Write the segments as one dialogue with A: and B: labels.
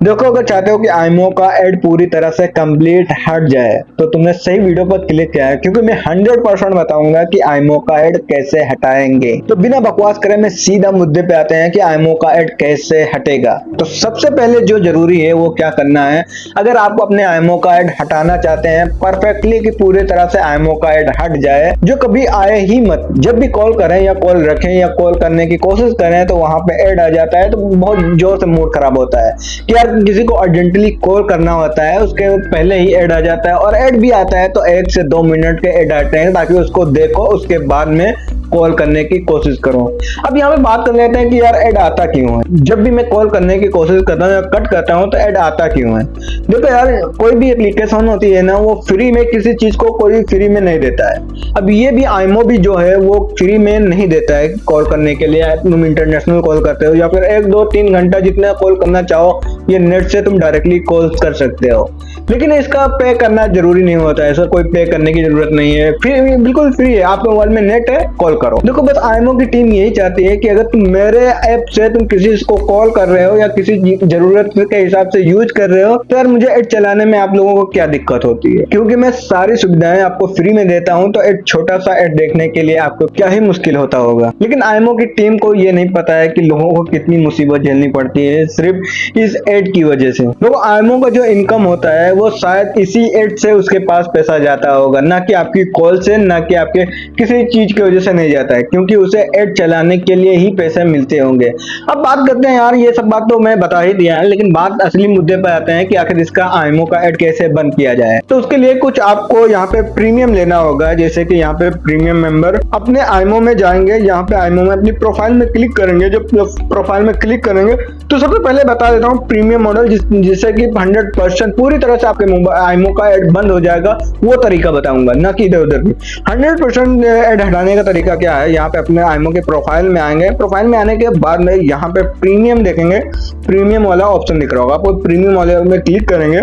A: देखो, अगर चाहते हो कि आईमो का एड पूरी तरह से कंप्लीट हट जाए तो तुमने सही वीडियो पर क्लिक किया है, क्योंकि मैं 100% बताऊंगा कि आईमो का एड कैसे हटाएंगे। तो बिना बकवास करे मैं सीधा मुद्दे पे आते हैं कि आईमो का एड कैसे हटेगा। तो सबसे पहले जो जरूरी है वो क्या करना है, अगर आप अपने आईमो का एड हटाना चाहते हैं परफेक्टली कि पूरी तरह से आईमो का एड हट जाए, जो कभी आए ही मत, जब भी कॉल करें या कॉल रखें या कॉल करने की कोशिश करें तो वहां पे एड आ जाता है, तो बहुत जोर से मूड खराब होता है कि यार किसी को अर्जेंटली कॉल करना होता है, उसके पहले ही ऐड आ जाता है, और ऐड भी आता है तो 1 से 2 मिनट के ऐड आते हैं ताकि उसको देखो, उसके बाद में कॉल करने की कोशिश करो। अब यहाँ पे बात कर लेते हैं कि यार ऐड आता क्यों है। जब भी मैं कॉल करने की कोशिश करता हूँ या कट करता हूँ तो ऐड आता क्यों है। देखो यार, कोई भी एप्लीकेशन होती है ना, वो फ्री में किसी चीज को कोई फ्री में नहीं देता है। अब ये भी आईमो भी जो है वो फ्री में नहीं देता है कॉल करने के लिए। तुम इंटरनेशनल कॉल करते हो या फिर 1, 2, 3 घंटा जितना कॉल करना चाहो ये नेट से तुम डायरेक्टली कॉल कर सकते हो, लेकिन इसका पे करना जरूरी नहीं होता है। ऐसा कोई पे करने की जरूरत नहीं है, फ्री, बिल्कुल फ्री है। आपके मोबाइल में नेट है, कॉल करो। देखो, बस आईमो की टीम यही चाहती है कि अगर तुम मेरे ऐप से तुम किसी को कॉल कर रहे हो या किसी जरूरत के हिसाब से यूज कर रहे हो तो यार मुझे ऐड चलाने में आप लोगों को क्या दिक्कत होती है, क्योंकि मैं सारी सुविधाएं आपको फ्री में देता हूं, तो एक छोटा सा ऐड देखने के लिए आपको क्या ही मुश्किल होता होगा। लेकिन आईमो की टीम को ये नहीं पता है कि लोगों को कितनी मुसीबत झेलनी पड़ती है सिर्फ इस ऐड की वजह से। तो आईमो का जो इनकम होता है वो शायद इसी ऐड से उसके पास पैसा जाता होगा, ना कि आपकी कॉल से, ना कि आपके किसी चीज की वजह से नहीं जाता है, क्योंकि उसे ऐड चलाने के लिए ही पैसे मिलते होंगे। अब बात करते हैं यार, ये सब बात तो मैं बता ही दिया है, लेकिन बात असली मुद्दे पर आते हैं कि आखिर इसका आईमो का ऐड कैसे बंद किया जाए। तो उसके लिए कुछ आपको यहाँ पे प्रीमियम लेना होगा, जैसे कि यहाँ पे प्रीमियम मेंबर अपने आईमो में जाएंगे, यहाँ पे आईमो में अपनी प्रोफाइल में क्लिक करेंगे। जब प्रोफाइल में क्लिक करेंगे तो सबसे पहले बता देता हूँ प्रीमियम मॉडल जिससे कि 100% पूरी तरह से आपके आईमो का ऐड बंद हो जाएगा, वो तरीका बताऊंगा, ना कि इधर उधर भी। 100% ऐड हटाने का तरीका क्या है, यहाँ पे अपने आईमो के प्रोफाइल में आएंगे। प्रोफाइल में आने के बाद में यहाँ पे प्रीमियम देखेंगे, प्रीमियम वाला ऑप्शन दिख रहा होगा आपको, प्रीमियम वाले में क्लिक करेंगे।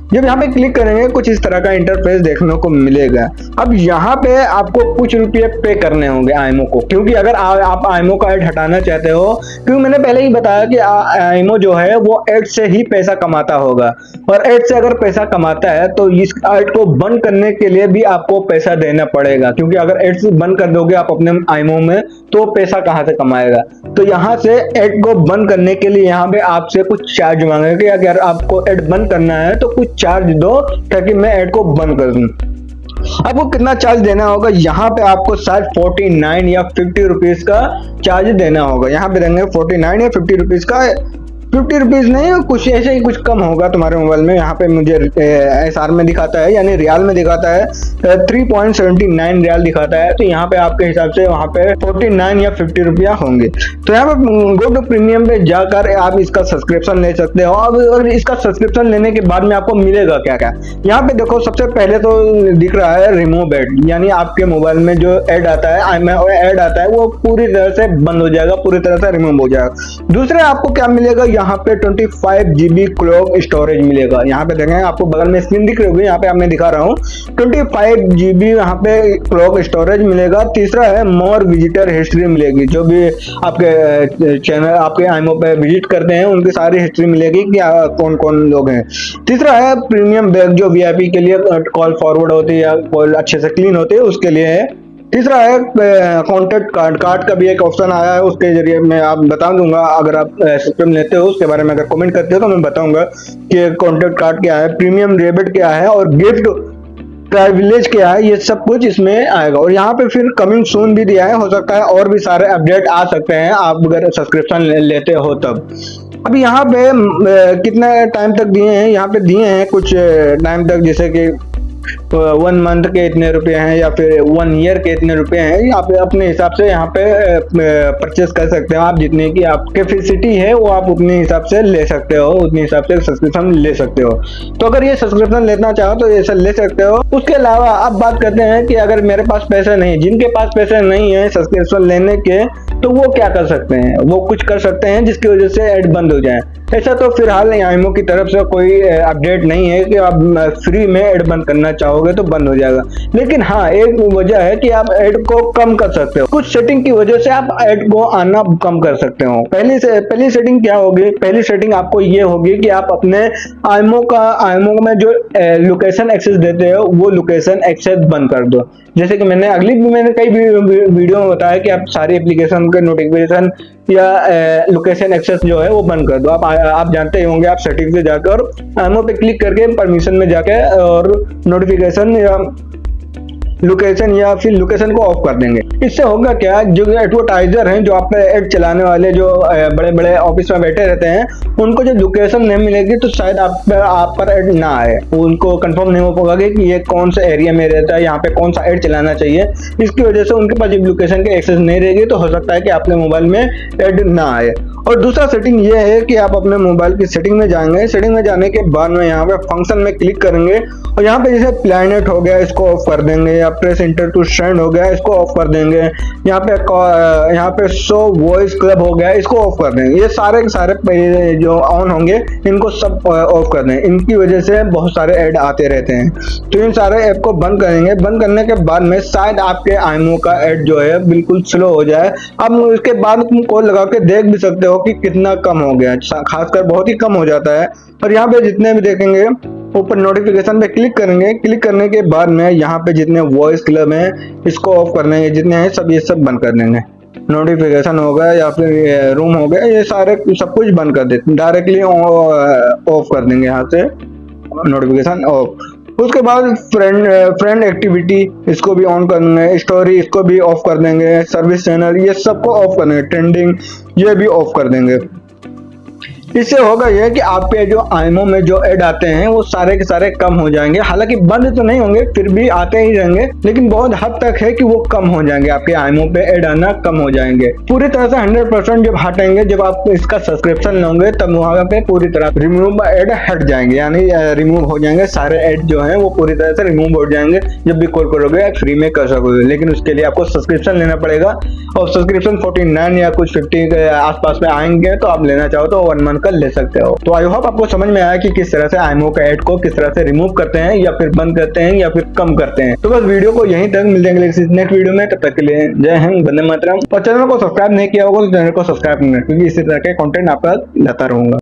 A: जब यहाँ पे क्लिक करेंगे कुछ इस तरह का इंटरफेस देखने को मिलेगा। अब यहाँ पे आपको कुछ रुपये पे करने होंगे आईमो को, क्योंकि अगर आप आईमो का ऐड हटाना चाहते हो, क्योंकि मैंने पहले ही बताया कि आईमो जो है वो ऐड से ही पैसा कमाता होगा, और ऐड से अगर पैसा कमाता है तो इस ऐड को बंद करने के लिए भी आपको पैसा देना पड़ेगा, क्योंकि अगर ऐड से बंद कर दोगे आप अपने आईमो में तो पैसा कहाँ से कमाएगा। तो यहाँ से ऐड को बंद करने के लिए यहाँ पे आपसे कुछ चार्ज मांगेगा कि अगर आपको ऐड बंद करना है तो कुछ चार्ज दो ताकि मैं ऐड को बंद कर दूं। आपको कितना चार्ज देना होगा, यहाँ पे आपको शायद 49 या 50 रुपीज का चार्ज देना होगा। यहाँ पे देंगे 49 या 50 रुपीज का, 50 रुपीज नहीं, कुछ ऐसे ही कुछ कम होगा तुम्हारे मोबाइल में। यहाँ पे मुझे SR में दिखाता है, यानी रियाल में दिखाता है 3.79 रियाल दिखाता है, तो यहाँ पे आपके हिसाब से वहाँ पे 49 या 50 रुपया होंगे। तो यहाँ पे गो टू प्रीमियम पे जाकर आप इसका सब्सक्रिप्शन ले सकते हो। अब इसका सब्सक्रिप्शन लेने के बाद में आपको मिलेगा क्या क्या, यहाँ पे देखो सबसे पहले तो दिख रहा है रिमूव एड, यानी आपके मोबाइल में जो एड आता है, ऐड आता है वो पूरी तरह से बंद हो जाएगा, पूरी तरह से रिमूव हो जाएगा। दूसरे आपको क्या मिलेगा, यहाँ पे 25 GB क्लॉक स्टोरेज मिलेगा। यहाँ पे देखें, आपको बगल में स्क्रीन दिख रही होगी, यहाँ पे आपने दिखा रहा हूँ 25 GB यहाँ पे क्लॉक स्टोरेज मिलेगा। तीसरा है मोर विजिटर हिस्ट्री मिलेगी, जो भी आपके चैनल आपके आईमो पे विजिट करते हैं उनकी सारी हिस्ट्री मिलेगी कि कौन कौन लोग हैं। तीसरा है प्रीमियम बैग, जो VIP के लिए कॉल फॉरवर्ड होती है या कॉल अच्छे से क्लीन होती है उसके लिए है। तीसरा है कॉन्टेक्ट कार्ड का भी एक ऑप्शन आया है, उसके जरिए मैं आप बता दूंगा, अगर आप सब्सक्रिप्शन लेते हो उसके बारे में अगर कमेंट करते हो तो मैं बताऊंगा कि कॉन्टेक्ट कार्ड क्या है, प्रीमियम रेबिट क्या है और गिफ्ट प्राइविलेज क्या है, ये सब कुछ इसमें आएगा। और यहाँ पे फिर कमिंग सून भी दिया है, हो सकता है और भी सारे अपडेट आ सकते हैं आप अगर सब्सक्रिप्शन लेते हो तब। अभी यहाँ पे कितना टाइम तक दिए हैं, यहाँ पे दिए हैं कुछ टाइम तक, जैसे कि 1 मंथ के इतने रुपए हैं या फिर 1 ईयर के इतने रुपए हैं। आप अपने हिसाब से यहाँ पे परचेस कर सकते हो, आप जितने की आप कैपेसिटी है वो आप उतने हिसाब से ले सकते हो, उतने हिसाब से सब्सक्रिप्शन ले सकते हो। तो अगर ये सब्सक्रिप्शन लेना चाहो तो ऐसा ले सकते हो। उसके अलावा अब बात करते हैं कि अगर मेरे पास पैसे नहीं, जिनके पास पैसे नहीं है सब्सक्रिप्शन लेने के, तो वो क्या कर सकते हैं, वो कुछ कर सकते हैं जिसकी वजह से ऐड बंद हो जाए। ऐसा तो फिलहाल आईमो की तरफ से कोई अपडेट नहीं है कि आप फ्री में ऐड बंद करना चाहोगे तो बंद हो जाएगा। लेकिन हाँ, एक वजह है कि आप ऐड को कम कर सकते हो, कुछ सेटिंग की वजह से आप ऐड को आना कम कर सकते हो। पहली सेटिंग क्या होगी? पहली सेटिंग आपको ये होगी कि आप अपने आईमो में जो लोकेशन एक्सेस देते हो वो लोकेशन एक्सेस बंद कर दो। जैसे कि मैंने कई वीडियो में बताया कि आप सारी एप्लीकेशन के नोटिफिकेशन या लोकेशन एक्सेस जो है वो बंद कर दो। आप जानते ही होंगे, आप सेटिंग से जाकर आईमो पे क्लिक करके परमिशन में जाके और नोटिफिकेशन या फिर लोकेशन को ऑफ कर देंगे। इससे होगा क्या, जो एडवर्टाइजर हैं, जो आप पे ऐड चलाने वाले, जो बड़े बड़े ऑफिस में बैठे रहते हैं, उनको जब लोकेशन नहीं मिलेगी तो शायद आप पर ऐड ना आए। उनको कंफर्म नहीं हो पाएगा कि ये कौन सा एरिया में रहता है, यहाँ पे कौन सा ऐड चलाना चाहिए। इसकी वजह से उनके पास जब लोकेशन की एक्सेस नहीं रहेगी तो हो सकता है कि आपके मोबाइल में ऐड ना आए। और दूसरा सेटिंग ये है कि आप अपने मोबाइल की सेटिंग में जाएंगे। सेटिंग में जाने के बाद में यहाँ पे फंक्शन में क्लिक करेंगे और यहाँ पे जैसे प्लैनेट हो गया इसको ऑफ कर देंगे, या प्रेस इंटर टू सेंड हो गया इसको ऑफ कर देंगे, यहाँ पे शो वॉइस क्लब हो गया इसको ऑफ कर देंगे। ये सारे के सारे जो ऑन होंगे इनको सब ऑफ कर देंगे। इनकी वजह से बहुत सारे ऐड आते रहते हैं, तो इन सारे ऐप को बंद करेंगे। बंद करने के बाद में शायद आपके आईमो का ऐड जो है बिल्कुल स्लो हो जाए। अब उसके बाद तुम कॉल लगा के देख भी सकते हो कि कितना कम हो गया, खासकर बहुत ही कम हो जाता है। और यहाँ पे जितने भी देखेंगे ऊपर नोटिफिकेशन पे क्लिक करेंगे। क्लिक करने के बाद में यहाँ पे जितने वॉइस क्लब हैं इसको ऑफ कर देंगे, जितने हैं सब ये सब बंद कर देंगे। नोटिफिकेशन हो गया या फिर रूम हो गया, ये सारे सब कुछ बंद कर देते, डायरेक्टली ऑफ कर देंगे यहाँ से नोटिफिकेशन ऑफ। उसके बाद फ्रेंड एक्टिविटी इसको भी ऑन करेंगे, स्टोरी इसको भी ऑफ कर देंगे, सर्विस चैनल ये सबको ऑफ कर देंगे, ट्रेंडिंग ये भी ऑफ कर देंगे। इससे होगा यह कि आपके जो आईमो में जो ऐड आते हैं वो सारे के सारे कम हो जाएंगे। हालांकि बंद तो नहीं होंगे, फिर भी आते ही रहेंगे, लेकिन बहुत हद तक है कि वो कम हो जाएंगे, आपके आईमो पे ऐड आना कम हो जाएंगे। पूरी तरह से 100% जब हटेंगे, जब आप इसका सब्सक्रिप्शन लोगे तब वहां पे पूरी तरह रिमूव ऐड हट जाएंगे, यानी रिमूव हो जाएंगे सारे ऐड जो है वो पूरी तरह से रिमूव हो जाएंगे। जब भी कॉल करोगे आप फ्री में कर सकोगे, लेकिन उसके लिए आपको सब्सक्रिप्शन लेना पड़ेगा। और सब्सक्रिप्शन 49 या कुछ 50 के आसपास में आएंगे, तो आप लेना चाहो तो 1 मंथ का ले सकते हो। तो आई होप आपको समझ में आया कि किस तरह से आईमो का ऐड को किस तरह से रिमूव करते हैं, या फिर बंद करते हैं, या फिर कम करते हैं। तो बस वीडियो को यहीं तक, मिल जाएंगे नेक्स्ट वीडियो में। तब तक के लिए जय हिंद, वंदे मातरम। और चैनल को सब्सक्राइब नहीं किया होगा तो चैनल को सब्सक्राइब करना, क्योंकि इसी तरह के कंटेंट आपका लाता रहूंगा।